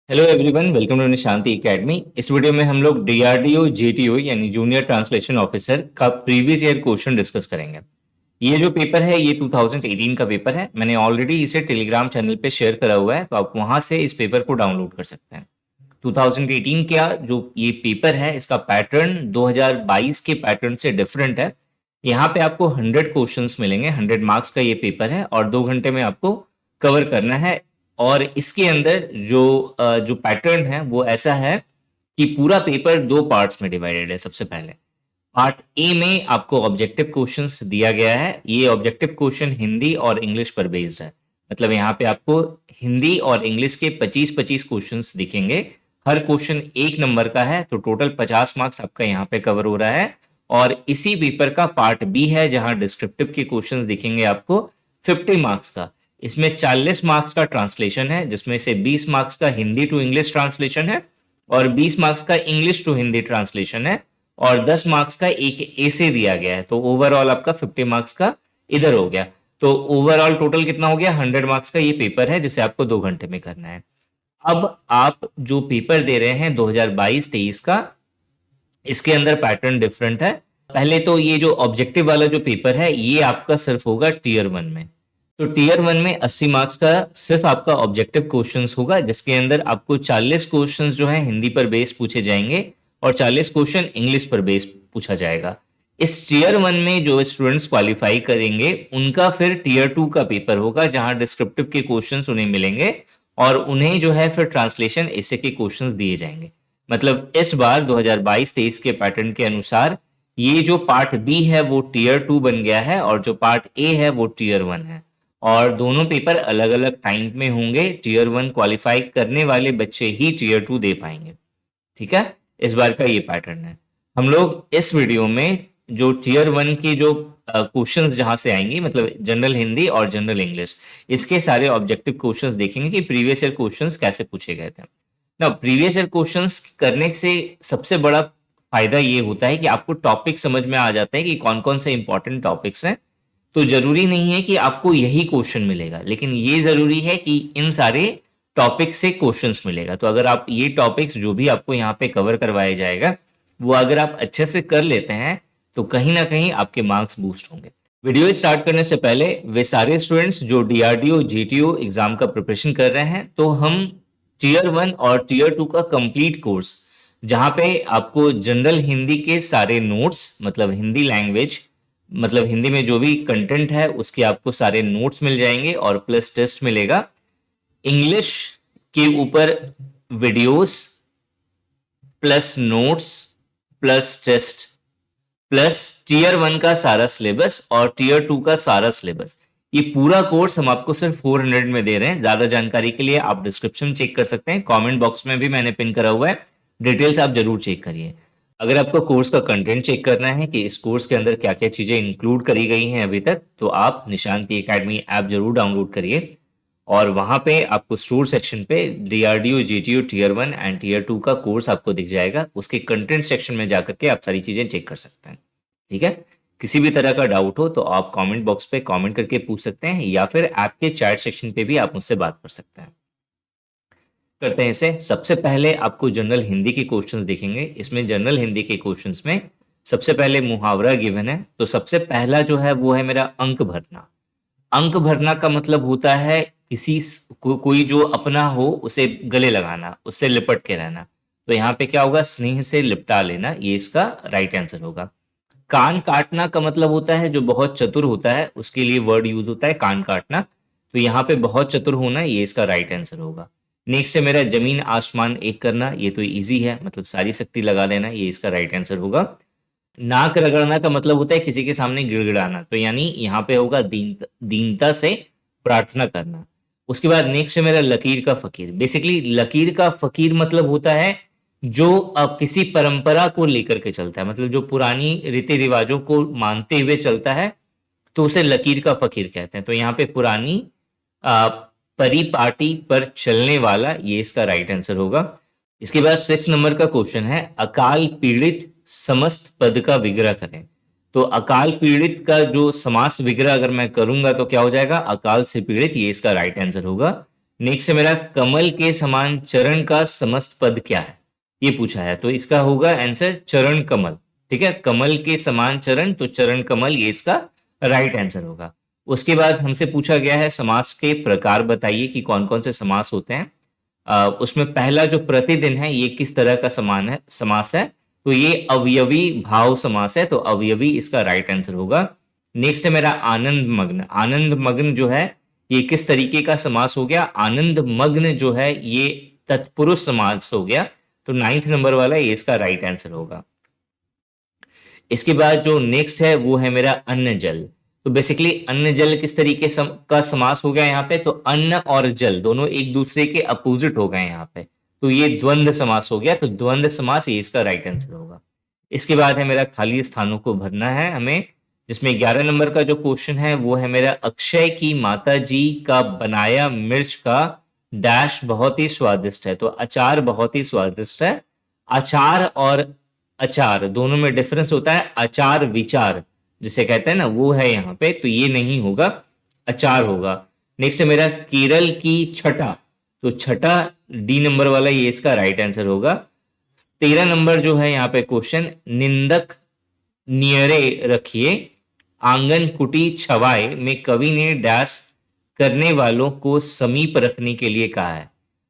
Hello everyone, welcome to Nishanti academy. इस video में हम लोग डीआरडीओ जीटीओ यानी जूनियर ट्रांसलेशन ऑफिसर का प्रीवियस ईयर क्वेश्चन डिस्कस करेंगे। ये जो पेपर है ये 2018 का पेपर है। मैंने ऑलरेडी इसे टेलीग्राम चैनल पे शेयर करा हुआ है, तो आप वहां से इस पेपर को डाउनलोड कर सकते हैं। 2018 का जो ये पेपर है इसका पैटर्न 2022 के पैटर्न से डिफरेंट है। यहाँ पे आपको 100 क्वेश्चंस मिलेंगे। 100 मार्क्स का ये पेपर है और 2 घंटे में आपको कवर करना है। और इसके अंदर जो पैटर्न है वो ऐसा है कि पूरा पेपर 2 पार्ट्स में डिवाइडेड है। सबसे पहले पार्ट ए में आपको ऑब्जेक्टिव क्वेश्चंस दिया गया है। ये ऑब्जेक्टिव क्वेश्चन हिंदी और इंग्लिश पर बेस्ड है। मतलब यहाँ पे आपको हिंदी और इंग्लिश के 25-25 क्वेश्चंस दिखेंगे। हर क्वेश्चन 1 नंबर का है, तो टोटल 50 मार्क्स आपका यहाँ पे कवर हो रहा है। और इसी पेपर का पार्ट बी है जहां डिस्क्रिप्टिव के क्वेश्चंस दिखेंगे आपको 50 मार्क्स का। इसमें 40 मार्क्स का ट्रांसलेशन है, जिसमें से 20 मार्क्स का हिंदी टू इंग्लिश ट्रांसलेशन है और 20 मार्क्स का इंग्लिश टू हिंदी ट्रांसलेशन है और 10 मार्क्स का एक ऐसे दिया गया है। तो ओवरऑल आपका 50 मार्क्स का इधर हो गया। तो ओवरऑल टोटल कितना हो गया? 100 मार्क्स का ये पेपर है जिसे आपको 2 घंटे में करना है। अब आप जो पेपर दे रहे हैं 2022-23 का, इसके अंदर पैटर्न डिफरेंट है। पहले तो ये जो ऑब्जेक्टिव वाला जो पेपर है ये आपका सिर्फ होगा टीयर 1 में। तो टीयर 1 में 80 मार्क्स का सिर्फ आपका ऑब्जेक्टिव क्वेश्चंस होगा, जिसके अंदर आपको 40 क्वेश्चंस जो है हिंदी पर बेस पूछे जाएंगे और 40 क्वेश्चन इंग्लिश पर बेस पूछा जाएगा। इस टीयर 1 में जो स्टूडेंट्स क्वालिफाई करेंगे उनका फिर टीयर 2 का पेपर होगा, जहां डिस्क्रिप्टिव के क्वेश्चंस उन्हें मिलेंगे और उन्हें जो है फिर ट्रांसलेशन ऐसे के क्वेश्चंस दिए जाएंगे। मतलब इस बार 2022-23 के पैटर्न के अनुसार ये जो पार्ट बी है वो टीयर 2 बन गया है और जो पार्ट ए है वो टीयर 1 है। और दोनों पेपर अलग अलग टाइम में होंगे। टीयर 1 क्वालिफाई करने वाले बच्चे ही टीयर 2 दे पाएंगे। ठीक है, इस बार का ये पैटर्न है। हम लोग इस वीडियो में जो टीयर 1 के जो क्वेश्चंस जहां से आएंगे, मतलब जनरल हिंदी और जनरल इंग्लिश, इसके सारे ऑब्जेक्टिव क्वेश्चंस देखेंगे कि प्रीवियस ईयर क्वेश्चंस कैसे पूछे गए थे ना। प्रीवियस ईयर क्वेश्चंस करने से सबसे बड़ा फायदा ये होता है कि आपको टॉपिक समझ में आ जाता है कि कौन कौन से इंपॉर्टेंट टॉपिक्स हैं। तो जरूरी नहीं है कि आपको यही क्वेश्चन मिलेगा, लेकिन ये जरूरी है कि इन सारे टॉपिक से क्वेश्चंस मिलेगा। तो अगर आप ये टॉपिक्स जो भी आपको यहाँ पे कवर करवाया जाएगा वो अगर आप अच्छे से कर लेते हैं तो कहीं ना कहीं आपके मार्क्स बूस्ट होंगे। वीडियो स्टार्ट करने से पहले वे सारे स्टूडेंट्स जो डीआरडीओ जीटीओ एग्जाम का प्रिपरेशन कर रहे हैं, तो हम टीयर 1 और टीयर 2 का कंप्लीट कोर्स, जहां पे आपको जनरल हिंदी के सारे नोट्स, मतलब हिंदी लैंग्वेज, मतलब हिंदी में जो भी कंटेंट है उसके आपको सारे नोट्स मिल जाएंगे और प्लस टेस्ट मिलेगा। इंग्लिश के ऊपर videos plus notes plus test plus tier 1 का सारा सिलेबस और टीयर 2 का सारा सिलेबस, ये पूरा कोर्स हम आपको सिर्फ 400 में दे रहे हैं। ज्यादा जानकारी के लिए आप डिस्क्रिप्शन चेक कर सकते हैं, कमेंट बॉक्स में भी मैंने पिन करा हुआ है, डिटेल्स आप जरूर चेक करिए। अगर आपको कोर्स का कंटेंट चेक करना है कि इस कोर्स के अंदर क्या क्या चीजें इंक्लूड करी गई हैं अभी तक, तो आप निशांति एकेडमी ऐप जरूर डाउनलोड करिए और वहां पे आपको स्टोर सेक्शन पे DRDO GTO tier 1 and tier 2 का कोर्स आपको दिख जाएगा। उसके कंटेंट सेक्शन में जाकर के आप सारी चीजें चेक कर सकते हैं। ठीक है, किसी भी तरह का डाउट हो तो आप कमेंट बॉक्स पे कमेंट करके पूछ सकते हैं या फिर ऐप के चैट सेक्शन पे भी आप मुझसे बात कर सकते हैं। करते हैं इसे। सबसे पहले आपको जनरल हिंदी के क्वेश्चंस दिखेंगे। इसमें जनरल हिंदी के क्वेश्चंस में सबसे पहले मुहावरा गिवन है। तो सबसे पहला जो है वो है मेरा अंक भरना। अंक भरना का मतलब होता है किसी कोई जो अपना हो उसे गले लगाना, उससे लिपट के रहना। तो यहाँ पे क्या होगा? स्नेह से लिपटा लेना, ये इसका राइट आंसर होगा। कान काटना का मतलब होता है जो बहुत चतुर होता है उसके लिए वर्ड यूज होता है कान काटना। तो यहाँ पे बहुत चतुर होना, ये इसका राइट आंसर होगा। नेक्स्ट है मेरा जमीन आसमान एक करना। ये तो इजी है, मतलब सारी शक्ति लगा देना, ये इसका राइट आंसर होगा। नाक रगड़ना का मतलब होता है किसी के सामने गिड़गिड़ाना, तो यानी यहाँ पे होगा दीनता से प्रार्थना करना। उसके बाद नेक्स्ट है मेरा लकीर का फकीर। बेसिकली लकीर का फकीर मतलब होता है जो अब किसी परंपरा को लेकर के चलता है, मतलब जो पुरानी रीति रिवाजों को मानते हुए चलता है, तो उसे लकीर का फकीर कहते हैं। तो यहाँ पे पुरानी परिपाटी पर चलने वाला, ये इसका राइट आंसर होगा। इसके बाद 6 नंबर का क्वेश्चन है अकाल पीड़ित समस्त पद का विग्रह करें। तो अकाल पीड़ित का जो समास विग्रह अगर मैं करूंगा तो क्या हो जाएगा? अकाल से पीड़ित, ये इसका राइट आंसर होगा। नेक्स्ट है मेरा कमल के समान चरण का समस्त पद क्या है, ये पूछा है। तो इसका होगा आंसर चरण कमल। ठीक है, कमल के समान चरण, तो चरण कमल ये इसका राइट आंसर होगा। उसके बाद हमसे पूछा गया है समास के प्रकार बताइए कि कौन कौन से समास होते हैं। उसमें पहला जो प्रतिदिन है ये किस तरह का समान है समास है, तो ये अवयवी भाव समास है, तो अवयवी इसका राइट आंसर होगा। नेक्स्ट है मेरा आनंद मग्न। आनंद मग्न जो है ये किस तरीके का समास हो गया, आनंद मग्न जो है ये तत्पुरुष समास हो गया, तो 9th नंबर वाला ये इसका राइट आंसर होगा। इसके बाद जो नेक्स्ट है वो है मेरा अन्न जल। तो बेसिकली अन्न जल किस तरीके का समास हो गया यहाँ पे, तो अन्न और जल दोनों एक दूसरे के अपोजिट हो गए यहाँ पे, तो ये द्वंद्व समास हो गया, तो द्वंद्व समास ये इसका राइट आंसर होगा। इसके बाद है मेरा खाली स्थानों को भरना है हमें, जिसमें 11 नंबर का जो क्वेश्चन है वो है मेरा अक्षय की माता जी का बनाया मिर्च का डैश बहुत ही स्वादिष्ट है। तो अचार बहुत ही स्वादिष्ट है। अचार और अचार दोनों में डिफरेंस होता है, अचार विचार जिसे कहते हैं ना, वो है यहाँ पे, तो ये नहीं होगा, अचार होगा। नेक्स्ट है मेरा केरल की छटा, तो छटा डी नंबर वाला ये इसका राइट आंसर होगा। 13 नंबर जो है यहाँ पे क्वेश्चन, निंदक नियरे रखिए आंगन कुटी छवाए में कवि ने डैश करने वालों को समीप रखने के लिए कहा है।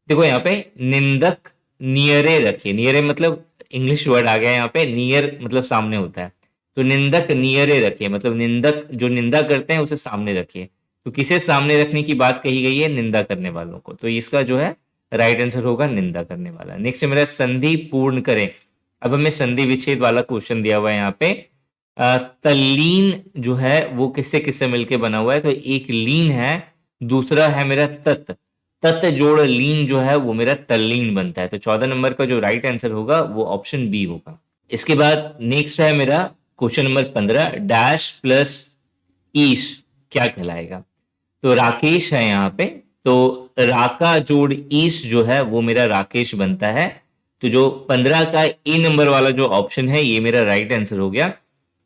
देखो यहाँ पे निंदक नियरे रखिए, नियरे मतलब इंग्लिश वर्ड आ गया यहाँ पे, नियर मतलब सामने होता है, तो निंदक नियरे रखिए मतलब निंदक जो निंदा करते हैं उसे सामने रखिए। तो किसे सामने रखने की बात कही गई है, निंदा करने वालों को, तो इसका जो है राइट आंसर होगा निंदा करने वाला। नेक्स्ट मेरा संधि पूर्ण करें। अब हमें संधि विच्छेद वाला क्वेश्चन दिया हुआ है यहाँ पे। तल्लीन जो है वो किससे किससे मिलके बना हुआ है, तो एक लीन है, दूसरा है मेरा तत्, तत् जोड़ लीन जो है वो मेरा तल्लीन बनता है। तो 14 नंबर का जो राइट आंसर होगा वो ऑप्शन बी होगा। इसके बाद नेक्स्ट है मेरा क्वेश्चन नंबर 15, डैश प्लस ईश क्या कहलाएगा। तो राकेश है यहाँ पे, तो राका जोड़ ईश जो है वो मेरा राकेश बनता है। तो जो 15 का ए नंबर वाला जो ऑप्शन है ये मेरा राइट आंसर हो गया।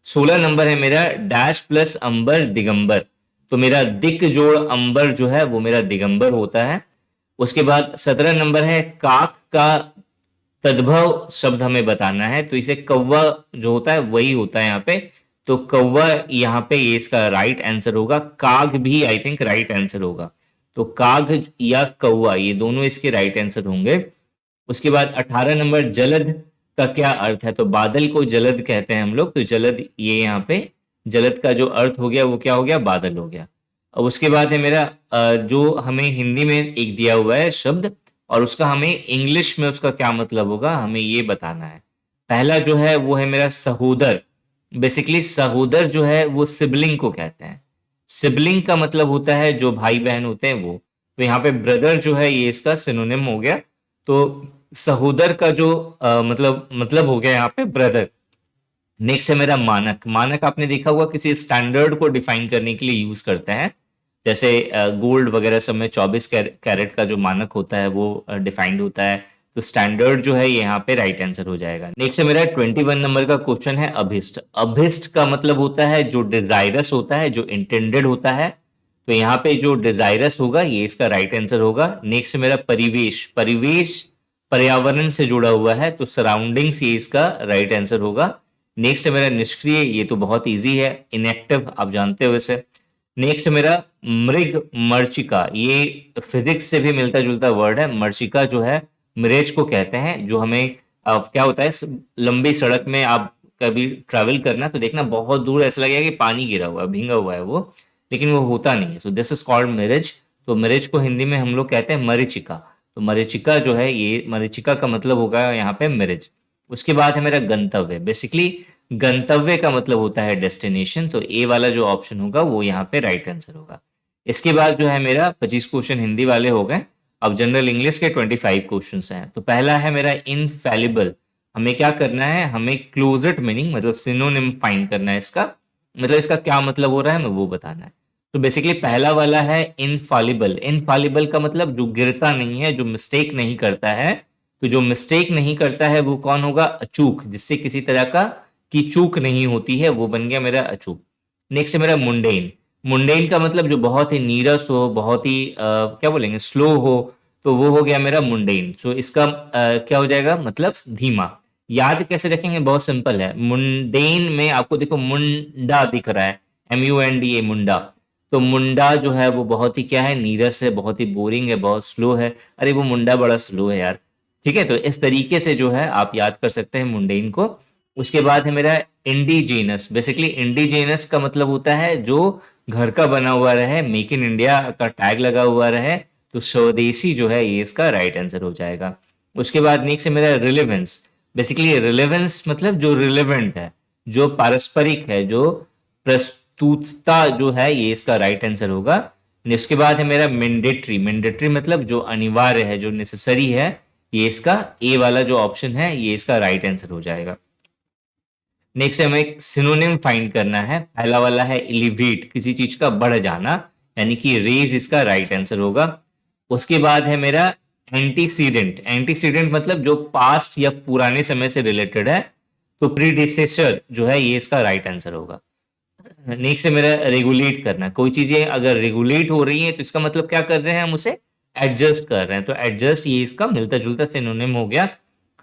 16 नंबर है मेरा डैश प्लस अंबर दिगंबर, तो मेरा दिक जोड़ अंबर जो है वो मेरा दिगंबर होता है। उसके बाद 17 नंबर है काक का तद्भव शब्द हमें बताना है, तो इसे कौवा जो होता है वही होता है यहाँ पे, तो कौवा यहाँ पे ये इसका राइट आंसर होगा। काग भी आई थिंक राइट आंसर होगा, तो काग या कौवा ये दोनों इसके राइट आंसर होंगे। उसके बाद 18 नंबर जलद का क्या अर्थ है, तो बादल को जलद कहते हैं हम लोग, तो जलद ये यहाँ पे जलद का जो अर्थ हो गया वो क्या हो गया, बादल हो गया। अब उसके बाद है मेरा जो हमें हिंदी में एक दिया हुआ है शब्द और उसका हमें इंग्लिश में उसका क्या मतलब होगा हमें ये बताना है। पहला जो है वो है मेरा सहोदर। बेसिकली सहोदर जो है वो सिबलिंग को कहते हैं, सिबलिंग का मतलब होता है जो भाई बहन होते हैं वो, तो यहाँ पे ब्रदर जो है ये इसका सिनोनिम हो गया। तो सहोदर का जो मतलब हो गया यहाँ पे ब्रदर। नेक्स्ट है मेरा मानक। मानक आपने देखा हुआ किसी स्टैंडर्ड को डिफाइन करने के लिए यूज करते हैं, जैसे गोल्ड वगैरह सब में 24 कैरेट का जो मानक होता है वो डिफाइंड होता है, तो स्टैंडर्ड जो है यहाँ पे राइट आंसर हो जाएगा। नेक्स्ट है मेरा 21 नंबर का क्वेश्चन है अभिष्ट। अभिष्ट का मतलब होता है जो डिजायरस होता है, जो इंटेंडेड होता है, तो यहाँ पे जो डिजायरस होगा ये इसका राइट आंसर होगा। नेक्स्ट मेरा परिवेश। परिवेश पर्यावरण से जुड़ा हुआ है, तो सराउंडिंग्स ये इसका राइट आंसर होगा। नेक्स्ट मेरा निष्क्रिय, ये तो बहुत इजी है, इनएक्टिव आप जानते हो इसे। नेक्स्ट मेरा मृग मर्चिका, ये फिजिक्स से भी मिलता जुलता वर्ड है। मर्चिका जो है मिरेज को कहते हैं, जो हमें क्या होता है लंबी सड़क में आप कभी ट्रैवल करना तो देखना बहुत दूर ऐसा लगेगा कि पानी गिरा हुआ है, भींगा हुआ है वो, लेकिन वो होता नहीं है। So this is called mirage. तो मिरेज को हिंदी में हम लोग कहते हैं मरीचिका, तो मरीचिका जो है ये मरीचिका का मतलब होगा यहाँ पे मिरेज। उसके बाद है मेरा गंतव्य। बेसिकली गंतव्य का मतलब होता है डेस्टिनेशन, तो ए वाला जो ऑप्शन होगा वो यहाँ पे राइट आंसर होगा। इसके बाद जो है मेरा 25 क्वेश्चन हिंदी वाले हो गए। अब जनरल इंग्लिश के 25 क्वेश्चंस हैं। तो पहला है मेरा इनफैलिबल। हमें क्या करना है, हमें क्लोजेट मीनिंग मतलब सिनोनिम फाइंड करना है इसका, मतलब इसका क्या मतलब हो रहा है हमें वो बताना है। तो बेसिकली पहला वाला है इनफॉलिबल। इनफॉलिबल का मतलब जो गिरता नहीं है, जो मिस्टेक नहीं करता है, तो जो मिस्टेक नहीं करता है वो कौन होगा, अचूक, जिससे किसी तरह का की चूक नहीं होती है, वो बन गया मेरा अचूक। नेक्स्ट है मेरा मुंडेन। मुंडेन का मतलब जो बहुत ही नीरस हो, बहुत ही क्या बोलेंगे, स्लो हो, तो वो हो गया मेरा मुंडेन। सो इसका क्या हो जाएगा, मतलब धीमा। याद कैसे रखेंगे, बहुत सिंपल है। मुंडेन में आपको देखो मुंडा दिख रहा है, MUNDA, मुंडा। तो मुंडा जो है वो बहुत ही क्या है, नीरस है, बहुत ही बोरिंग है, बहुत स्लो है। अरे वो मुंडा बड़ा स्लो है यार। ठीक है, तो इस तरीके से जो है आप याद कर सकते हैं मुंडेन को। उसके बाद है मेरा इंडिजीनस। बेसिकली इंडिजीनस का मतलब होता है जो घर का बना हुआ रहे, मेक इन इंडिया का टैग लगा हुआ रहे, तो स्वदेशी जो है ये इसका राइट आंसर हो जाएगा। उसके बाद नेक्स्ट है मेरा रिलेवेंस। बेसिकली रिलेवेंस मतलब जो रिलेवेंट है, जो पारस्परिक है, जो प्रस्तुतता जो है, ये इसका राइट आंसर होगा। उसके बाद है मेरा मैंडेटरी। मैंडेटरी मतलब जो अनिवार्य है, जो नेसेसरी है, ये इसका ए वाला जो ऑप्शन है ये इसका राइट आंसर हो जाएगा। नेक्स्ट हमें एक सिनोनिम फाइंड करना है। पहला वाला है एलिवेट, किसी चीज का बढ़ जाना, यानी कि रेज इसका राइट आंसर होगा। उसके बाद है मेरा एंटीसीडेंट। एंटीसीडेंट मतलब जो पास्ट या पुराने समय से रिलेटेड है, तो प्रीडिसेसर जो है ये इसका राइट आंसर होगा। नेक्स्ट है मेरा रेगुलेट करना। कोई चीजें अगर रेगुलेट हो रही है तो इसका मतलब क्या कर रहे हैं, हम उसे एडजस्ट कर रहे हैं। तो एडजस्ट ये इसका मिलता जुलता सिनोनिम हो गया।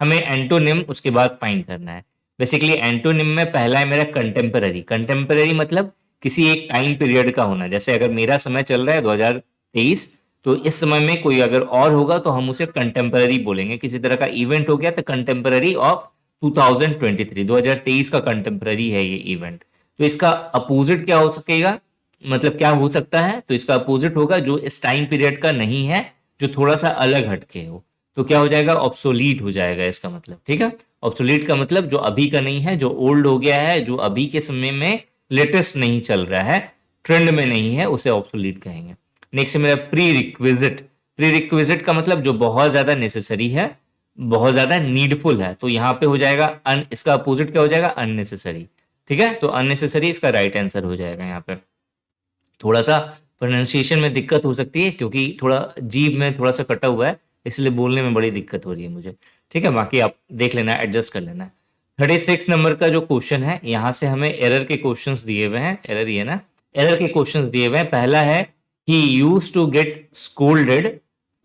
हमें एंटोनिम उसके बाद फाइंड करना है। बेसिकली एंटोनिम में पहला है मेरा कंटेम्पररी। कंटेम्पररी मतलब किसी एक टाइम पीरियड का होना। जैसे अगर मेरा समय चल रहा है 2023, तो इस समय में कोई अगर और होगा तो हम उसे कंटेम्पररी बोलेंगे। किसी तरह का इवेंट हो गया तो कंटेम्पररी ऑफ 2023, 2023 का कंटेम्पररी है ये इवेंट। तो इसका अपोजिट क्या हो सकेगा, मतलब क्या हो सकता है, तो इसका अपोजिट होगा जो इस टाइम पीरियड का नहीं है, जो थोड़ा सा अलग हटके हो, तो क्या हो जाएगा, ऑब्सोलीट हो जाएगा इसका मतलब। ठीक है, ऑब्सोलीट का मतलब जो अभी का नहीं है, जो ओल्ड हो गया है, जो अभी के समय में लेटेस्ट नहीं चल रहा है, ट्रेंड में नहीं है, उसे ऑब्सोलीट कहेंगे। नेक्स्ट है मेरा प्री रिक्विजिट। प्री रिक्विजिट का मतलब जो बहुत ज्यादा नेसेसरी है, बहुत ज्यादा नीडफुल है, तो यहाँ पे हो जाएगा इसका अपोजिट क्या हो जाएगा, अननेसेसरी। ठीक है, तो अननेसेसरी इसका राइट आंसर हो जाएगा। यहाँ पे थोड़ा सा प्रोनाउंसिएशन में दिक्कत हो सकती है क्योंकि थोड़ा जीभ में थोड़ा सा कटा हुआ है, इसलिए बोलने में बड़ी दिक्कत हो रही है मुझे। ठीक है, बाकी आप देख लेना, एडजस्ट कर लेना। 36 नंबर का जो क्वेश्चन है, यहाँ से हमें एरर के क्वेश्चंस दिए हुए हैं। एरर ये ना, एरर के क्वेश्चंस दिए हुए हैं। पहला है he used to get scolded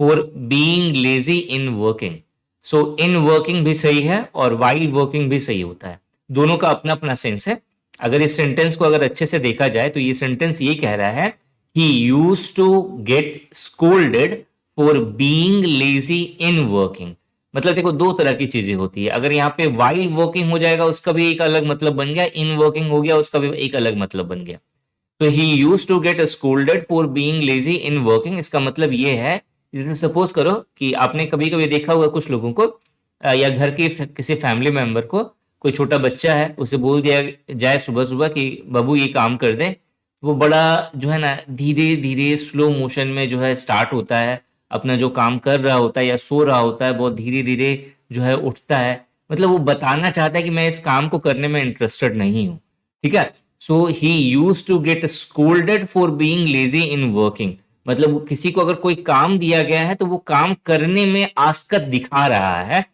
for being lazy in working. So in working भी सही है और वाइल वर्किंग भी सही होता है, दोनों का अपना अपना सेंस है। अगर इस सेंटेंस को अगर अच्छे से देखा जाए तो ये सेंटेंस ये कह रहा है he use to get scolded for being lazy in working. मतलब देखो दो तरह की चीजें होती है। अगर यहाँ पे वाइल वर्किंग हो जाएगा उसका भी एक अलग मतलब बन गया, इन वर्किंग हो गया उसका भी एक अलग मतलब बन गया। तो he use to get scolded for being lazy in working, इसका मतलब ये है, जैसे सपोज करो कि आपने कभी कभी देखा हुआ कुछ लोगों को या घर के किसी फैमिली मेंबर को, कोई छोटा बच्चा है, उसे बोल दिया जाए सुबह सुबह कि बाबू ये काम कर दे, वो बड़ा जो है ना धीरे धीरे स्लो मोशन में जो है स्टार्ट होता है, अपना जो काम कर रहा होता है या सो रहा होता है, बहुत धीरे धीरे जो है उठता है। मतलब वो बताना चाहता है कि मैं इस काम को करने में इंटरेस्टेड नहीं हूँ। ठीक है, सो he use to get scolded for being lazy in working. मतलब किसी को अगर कोई काम दिया गया है तो वो काम करने में आसकत दिखा रहा है,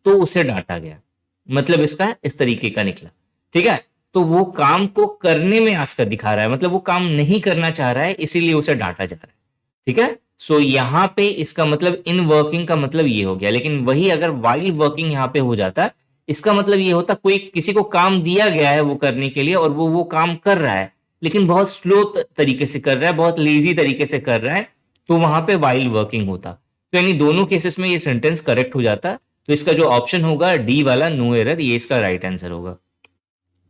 तो उसे डांटा गया। मतलब इसका इस तरीके का निकला। ठीक है, तो वो काम को करने में आसकत दिखा रहा है, मतलब वो काम नहीं करना चाह रहा है, इसीलिए उसे डांटा जा रहा है। ठीक है, सो यहां पे इसका मतलब इन वर्किंग का मतलब ये हो गया। लेकिन वही अगर वाइल वर्किंग यहां पे हो जाता, इसका मतलब ये होता कोई किसी को काम दिया गया है वो करने के लिए और वो काम कर रहा है, लेकिन बहुत स्लो तरीके से कर रहा है, बहुत लेजी तरीके से कर रहा है, तो वहां पे वाइल वर्किंग होता। तो यानी दोनों केसेस में ये सेंटेंस करेक्ट हो जाता। तो इसका जो ऑप्शन होगा डी वाला, नो एरर, ये इसका राइट आंसर होगा।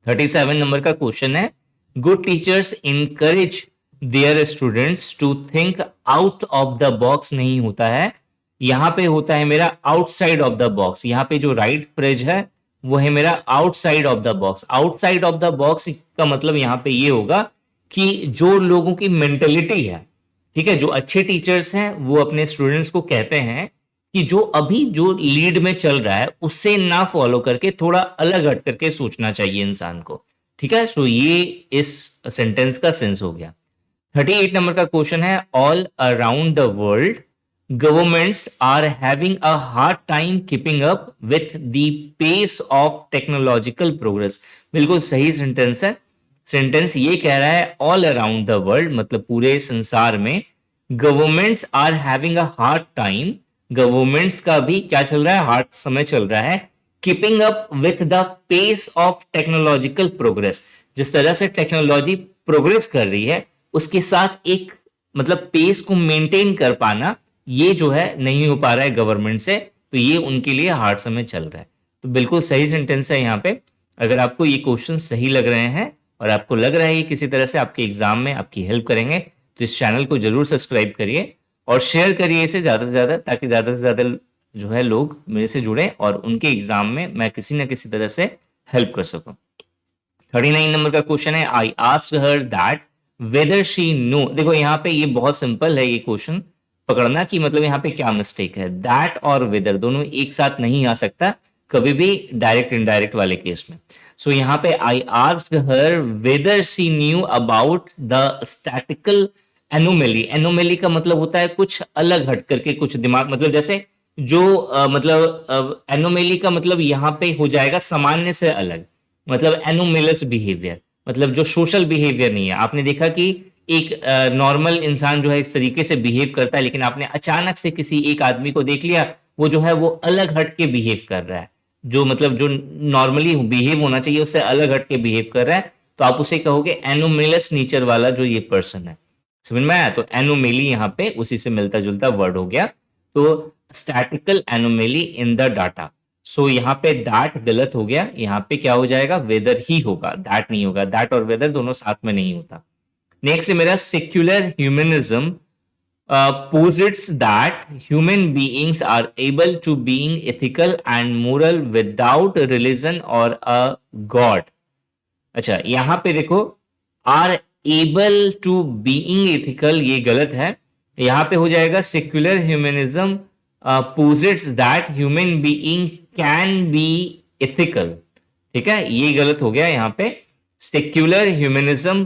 37 नंबर का क्वेश्चन है, good teachers encourage their students to think out of the box नहीं होता है, यहां पे होता है मेरा आउटसाइड ऑफ द बॉक्स। यहां पे जो राइट फ्रेज है वो है मेरा outside of the box. Outside of the box का मतलब यहां पे ये होगा कि जो लोगों की मेंटेलिटी है, ठीक है, जो अच्छे टीचर्स हैं वो अपने स्टूडेंट्स को कहते हैं कि जो अभी जो लीड में चल रहा है उससे ना फॉलो करके थोड़ा अलग हट करके सोचना चाहिए इंसान को। ठीक है, सो ये इस सेंटेंस का सेंस हो गया। 38 नंबर का क्वेश्चन है, all around the world governments are having a hard time keeping up with the pace of technological progress. बिल्कुल सही सेंटेंस है। सेंटेंस ये कह रहा है ऑल अराउंड द वर्ल्ड, मतलब पूरे संसार में governments are having a hard time, governments का भी क्या चल रहा है, हार्ड समय चल रहा है, keeping up with the pace of technological progress, जिस तरह से टेक्नोलॉजी प्रोग्रेस कर रही है उसके साथ एक मतलब पेस को मेंटेन कर पाना ये जो है नहीं हो पा रहा है गवर्नमेंट से, तो ये उनके लिए हार्ड समय चल रहा है। तो बिल्कुल सही सेंटेंस है यहाँ पे। अगर आपको ये क्वेश्चन सही लग रहे हैं और आपको लग रहा है ये किसी तरह से आपके एग्जाम में आपकी हेल्प करेंगे तो इस चैनल को जरूर सब्सक्राइब करिए और शेयर करिए इसे ज्यादा से ज्यादा, ताकि ज्यादा से ज्यादा जो है लोग मेरे से जुड़े और उनके एग्जाम में मैं किसी ना किसी तरह से हेल्प कर सकूं। 39 नंबर का क्वेश्चन है, आई asked her that whether she know. देखो यहाँ पे ये बहुत सिंपल है ये क्वेश्चन पकड़ना कि मतलब यहाँ पे क्या मिस्टेक है। दैट और वेदर दोनों एक साथ नहीं आ सकता कभी भी डायरेक्ट इनडायरेक्ट वाले केस में। सो यहाँ पे I asked her whether she knew about the statical anomaly. Anomaly का मतलब होता है कुछ अलग हट करके, कुछ दिमाग मतलब जैसे जो मतलब एनोमेली का मतलब यहाँ पे हो जाएगा सामान्य से अलग, मतलब एनोमेलस बिहेवियर, मतलब जो सोशल बिहेवियर नहीं है। आपने देखा कि एक नॉर्मल इंसान जो है इस तरीके से बिहेव करता है, लेकिन आपने अचानक से किसी एक आदमी को देख लिया वो जो है वो अलग हट के बिहेव कर रहा है, जो मतलब जो नॉर्मली बिहेव होना चाहिए उससे अलग हट के बिहेव कर रहा है, तो आप उसे कहोगे एनोमेलस नेचर वाला जो ये पर्सन है। समझ में आया? तो एनोमेली यहाँ पे उसी से मिलता जुलता वर्ड हो गया। तो statistical anomaly in the data. सो यहाँ पे दैट गलत हो गया, यहाँ पे क्या हो जाएगा, वेदर ही होगा, दैट नहीं होगा। दैट और वेदर दोनों साथ में नहीं होता। नेक्स्ट है मेरा secular humanism posits that human beings are able to being ethical and moral without a religion or a god। अच्छा यहां पे देखो are able to being ethical ये गलत है, यहां पे हो जाएगा secular humanism posits that human being can be ethical. ठीक है, ये गलत हो गया। यहाँ पे secular humanism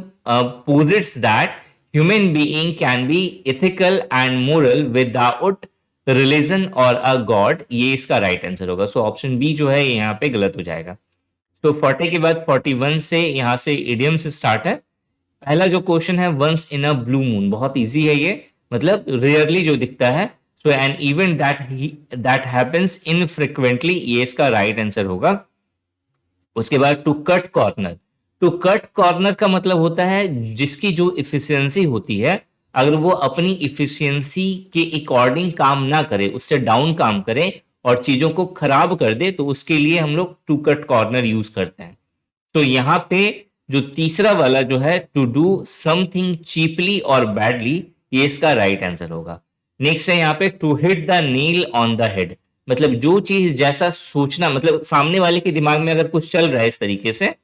posits that human being can be ethical and moral without religion और अ गॉड, ये इसका राइट आंसर होगा। सो ऑप्शन बी जो है यहाँ पे गलत हो जाएगा। तो 40 के बाद 41 से यहाँ से इडियम से स्टार्ट है। पहला जो क्वेश्चन है once in a blue moon, बहुत इजी है ये, मतलब रेयरली जो दिखता है। So an event that happens infrequently, ये इसका राइट आंसर होगा। उसके बाद to cut corner, to cut corner का मतलब होता है जिसकी जो इफिशियंसी होती है अगर वो अपनी इफिशियंसी के अकॉर्डिंग काम ना करे, उससे डाउन काम करे और चीजों को खराब कर दे, तो उसके लिए हम लोग टू कट कॉर्नर यूज करते हैं। तो यहाँ पे जो तीसरा वाला जो है टू डू समथिंग चीपली और बैडली, ये इसका राइट आंसर होगा। नेक्स्ट है यहाँ पे to hit the nail on the head, मतलब जो चीज जैसा सोचना, मतलब सामने वाले के दिमाग में अगर कुछ चल रहा है इस तरीके से,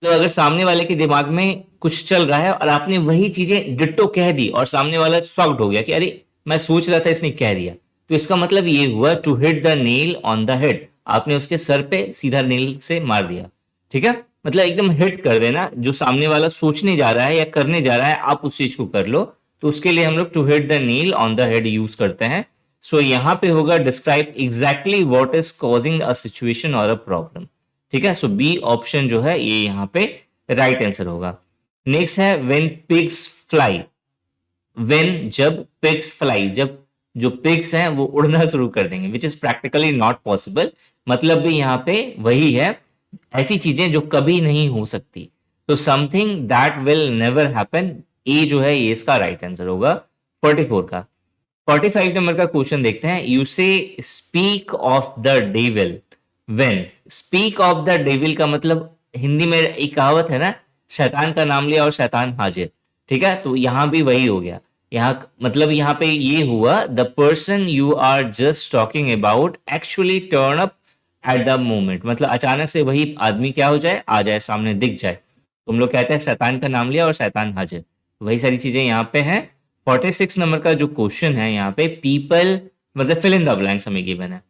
तो अगर सामने वाले के दिमाग में कुछ चल रहा है और आपने वही चीजें डिट्टो कह दी और सामने वाला शॉक्ड हो गया कि अरे मैं सोच रहा था इसने कह दिया, तो इसका मतलब ये हुआ to hit the nail on the head, आपने उसके सर पे सीधा नेल से मार दिया। ठीक है, मतलब एकदम हिट कर देना, जो सामने वाला सोचने जा रहा है या करने जा रहा है आप उस चीज को कर लो, तो उसके लिए हम लोग to hit the nail on the head use करते हैं। सो यहाँ पे होगा describe exactly what is causing a situation और अ प्रॉब्लम। ठीक है, सो बी ऑप्शन जो है ये यहाँ पे राइट आंसर होगा। नेक्स्ट है व्हेन पिग्स फ्लाई, व्हेन जब पिग्स फ्लाई, जब जो पिग्स हैं वो उड़ना शुरू कर देंगे, which is practically not possible, मतलब भी यहाँ पे वही है, ऐसी चीजें जो कभी नहीं हो सकती, तो something that will never happen, ए जो है ये इसका राइट आंसर होगा 44 का। 45 नंबर का क्वेश्चन देखते हैं, यू से speak of the devil when, speak of the devil का मतलब हिंदी में एक कहावत है ना, शैतान का नाम लिया और शैतान हाजिर। ठीक है, तो यहां भी वही हो गया, यहाँ मतलब यहाँ पे ये हुआ the person you are just talking about actually turn up at the moment, मतलब अचानक से वही आदमी क्या हो जाए, आ जाए, सामने दिख जाए। तुम लोग कहते हैं शैतान का नाम लिया और शैतान हाजिर, वही सारी चीजें यहाँ पे हैं। 46 नंबर का जो क्वेश्चन है यहाँ पे पीपल, मतलब फिल इन द ब्लैंक्स हमें गिवन है,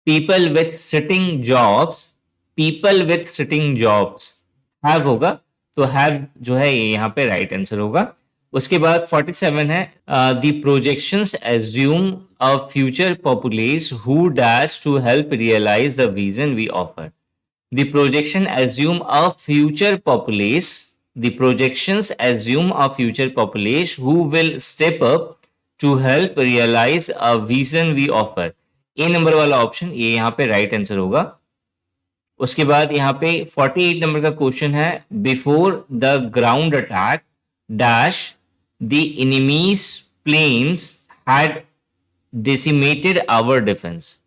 people with sitting jobs, people with sitting jobs have होगा, तो हैव जो है ये यहाँ पे राइट आंसर होगा। उसके बाद 47 है the projections assume a future populace who dash to help realize the vision we offer, The projection assume a future populace. The projections assume a future populace who will step up to help realize a vision we offer. A number वाला option ये यहाँ पे right answer होगा. उसके बाद यहाँ पे 48 number का क्वेश्चन है, before the ground attack dash the enemies planes had decimated our defence.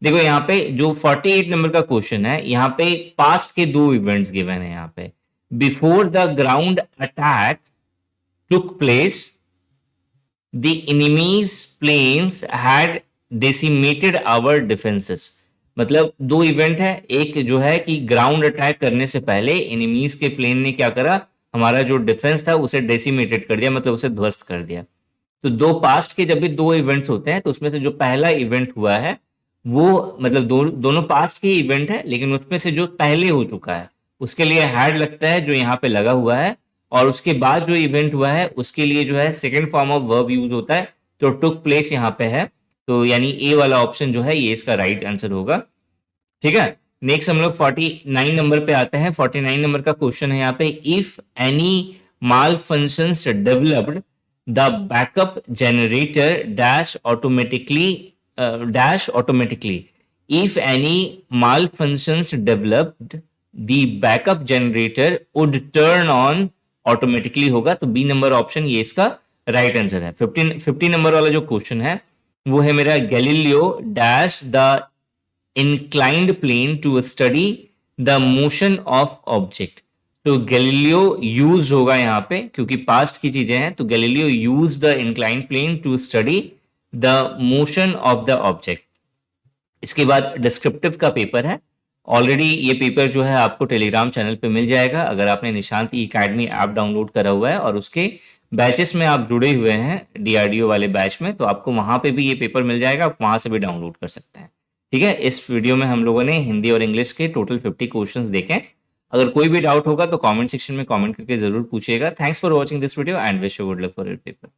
देखो यहाँ पे जो 48 नंबर का क्वेश्चन है, यहाँ पे पास्ट के दो इवेंट्स गिवन है. यहाँ पे before the ground attack took place the enemies planes had decimated our defences. मतलब दो इवेंट है, एक जो है कि ग्राउंड अटैक करने से पहले एनिमीज के प्लेन ने क्या करा, हमारा जो डिफेंस था उसे डेसिमेटेड कर दिया, मतलब उसे ध्वस्त कर दिया. तो दो पास्ट के जब भी दो इवेंट्स होते हैं तो उसमें से जो पहला इवेंट हुआ है वो मतलब दोनों पास्ट के इवेंट है, लेकिन उसमें से जो पहले हो चुका है उसके लिए हैड लगता है जो यहाँ पे लगा हुआ है, और उसके बाद जो इवेंट हुआ है उसके लिए जो है second form of verb use होता है, तो टुक प्लेस यहाँ पे है. तो यानी ए वाला ऑप्शन जो है ये इसका राइट आंसर होगा. ठीक है, नेक्स्ट हम लोग 49 नंबर पे आते हैं. 49 नंबर का क्वेश्चन है यहाँ पे, if any mall functions developed the backup generator dash automatically. If any malfunctions developed, the backup generator would turn on automatically होगा. तो बी नंबर ऑप्शन ये इसका राइट आंसर है. 50 नंबर वाला जो क्वेश्चन है वो है मेरा, Galileo dash the inclined plane to study the motion of object. तो गैलीलियो यूज होगा यहाँ पे क्योंकि पास्ट की चीजें हैं, तो Galileo use the inclined plane to study the motion of the object. इसके बाद डिस्क्रिप्टिव का पेपर है. ऑलरेडी ये पेपर जो है आपको टेलीग्राम चैनल पे मिल जाएगा अगर आपने निशांत एकेडमी ऐप डाउनलोड करा हुआ है और उसके बैचेस में आप जुड़े हुए हैं डीआरडीओ वाले बैच में, तो आपको वहां पे भी ये पेपर मिल जाएगा, आप वहां से भी डाउनलोड कर सकते हैं. ठीक है, इस वीडियो में हम लोगों ने हिंदी और इंग्लिश के टोटल 50 क्वेश्चंस देखे. अगर कोई भी डाउट होगा तो कमेंट सेक्शन में कमेंट करके जरूर पूछिएगा. Thanks for watching this video and wish you good luck for your paper.